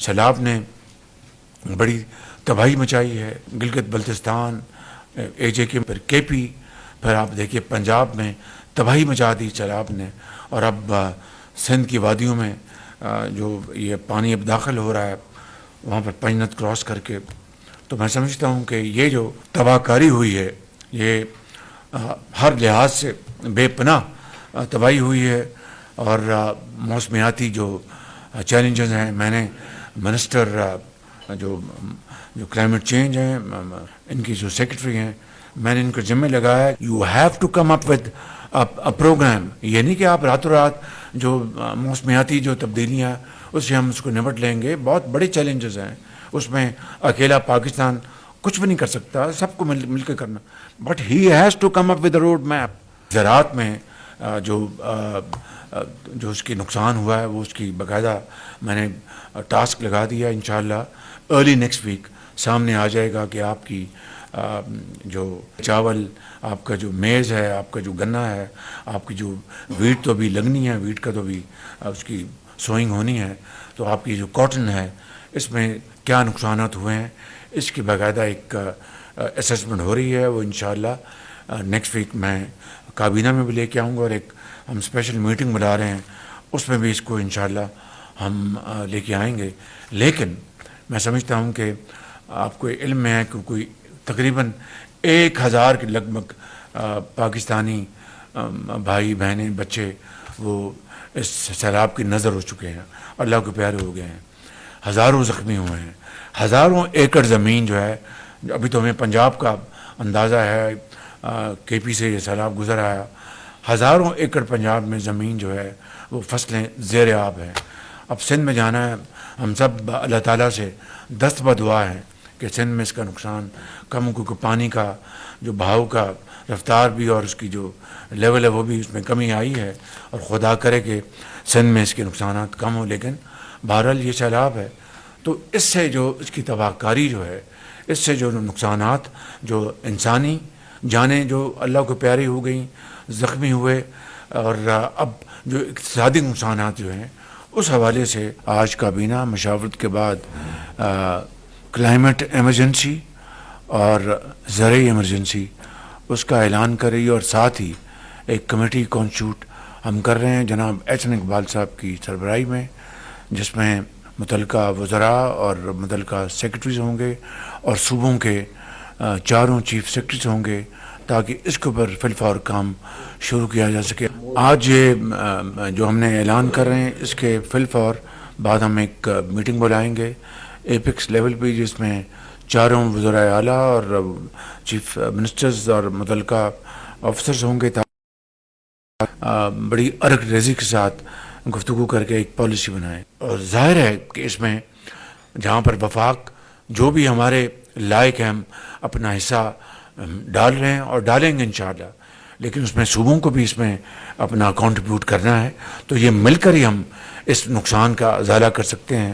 سیلاب نے بڑی تباہی مچائی ہے، گلگت بلتستان، اے جے کے، پھر کے پی، پھر آپ دیکھیے پنجاب میں تباہی مچا دی سیلاب نے، اور اب سندھ کی وادیوں میں جو یہ پانی اب داخل ہو رہا ہے وہاں پر پنجنت کراس کر کے. تو میں سمجھتا ہوں کہ یہ جو تباہ کاری ہوئی ہے یہ ہر لحاظ سے بے پناہ تباہی ہوئی ہے. اور موسمیاتی جو چیلنجز ہیں، میں نے منسٹر جو کلائمیٹ چینج ہیں ان کی جو سیکرٹری ہیں، میں نے ان کو ذمہ لگایا you have to come up with programme. یہ نہیں کہ آپ راتوں رات جو موسمیاتی جو تبدیلیاں اس سے ہم اس کو نمٹ لیں گے. بہت بڑے چیلنجز ہیں، اس میں اکیلا پاکستان کچھ بھی نہیں کر سکتا، سب کو مل کے کرنا. But he has to come up with a road map. زراعت میں جو اس کی نقصان ہوا ہے وہ اس کی باقاعدہ میں نے ٹاسک لگا دیا. انشاءاللہ ارلی نیکسٹ ویک سامنے آ جائے گا کہ آپ کی جو چاول، آپ کا جو میز ہے، آپ کا جو گنا ہے، آپ کی جو ویٹ تو بھی لگنی ہے، ویٹ کا تو بھی اس کی سوئنگ ہونی ہے، تو آپ کی جو کاٹن ہے اس میں کیا نقصانات ہوئے ہیں اس کی باقاعدہ ایک اسسمنٹ ہو رہی ہے. وہ انشاءاللہ نیکسٹ ویک میں کابینہ میں بھی لے کے آؤں گا، اور ایک ہم اسپیشل میٹنگ بلا رہے ہیں اس میں بھی اس کو انشاءاللہ ہم لے کے آئیں گے. لیکن میں سمجھتا ہوں کہ آپ کو علم میں ہے کہ کوئی تقریباً 1000 کے لگ بھگ پاکستانی بھائی بہنیں بچے وہ اس سیلاب کی نظر ہو چکے ہیں، اللہ کے پیارے ہو گئے ہیں، ہزاروں زخمی ہوئے ہیں، ہزاروں ایکڑ زمین جو ہے. ابھی تو ہمیں پنجاب کا اندازہ ہے، کے پی سے یہ سیلاب گزر آیا، ہزاروں ایکڑ پنجاب میں زمین جو ہے وہ فصلیں زیر آب ہیں. اب سندھ میں جانا ہے، ہم سب اللہ تعالیٰ سے دست بدعا ہیں کہ سندھ میں اس کا نقصان کم ہو، کیونکہ پانی کا جو بہاؤ کا رفتار بھی اور اس کی جو لیول ہے وہ بھی اس میں کمی آئی ہے، اور خدا کرے کہ سندھ میں اس کے نقصانات کم ہو. لیکن بہرحال یہ سیلاب ہے تو اس سے جو اس کی تباہ کاری جو ہے، اس سے جو نقصانات، جو انسانی جانیں جو اللہ کو پیاری ہو گئیں، زخمی ہوئے، اور اب جو اقتصادی نقصانات جو ہیں اس حوالے سے آج کابینہ مشاورت کے بعد کلائمیٹ ایمرجنسی اور زرعی ایمرجنسی اس کا اعلان کر رہی ہے، اور ساتھ ہی ایک کمیٹی کانسٹیٹیوٹ ہم کر رہے ہیں جناب ایچ این اقبال صاحب کی سربراہی میں، جس میں متعلقہ وزراء اور متعلقہ سیکرٹریز ہوں گے اور صوبوں کے 4 چیف سیکرٹریز ہوں گے، تاکہ اس کے اوپر فی الفور کام شروع کیا جا سکے. آج یہ جو ہم نے اعلان کر رہے ہیں اس کے فی الفور بعد ہم ایک میٹنگ بلائیں گے ایپیکس لیول پہ، جس میں 4 وزرائے اعلیٰ اور چیف منسٹرز اور متعلقہ آفیسرز ہوں گے، بڑی ارگ ریزی کے ساتھ گفتگو کر کے ایک پالیسی بنائیں. اور ظاہر ہے کہ اس میں جہاں پر وفاق جو بھی ہمارے لائق ہیں ہم اپنا حصہ ڈال رہے ہیں اور ڈالیں گے انشاءاللہ، لیکن اس میں صوبوں کو بھی اس میں اپنا کنٹریبیوٹ کرنا ہے. تو یہ مل کر ہی ہم اس نقصان کا ازالہ کر سکتے ہیں.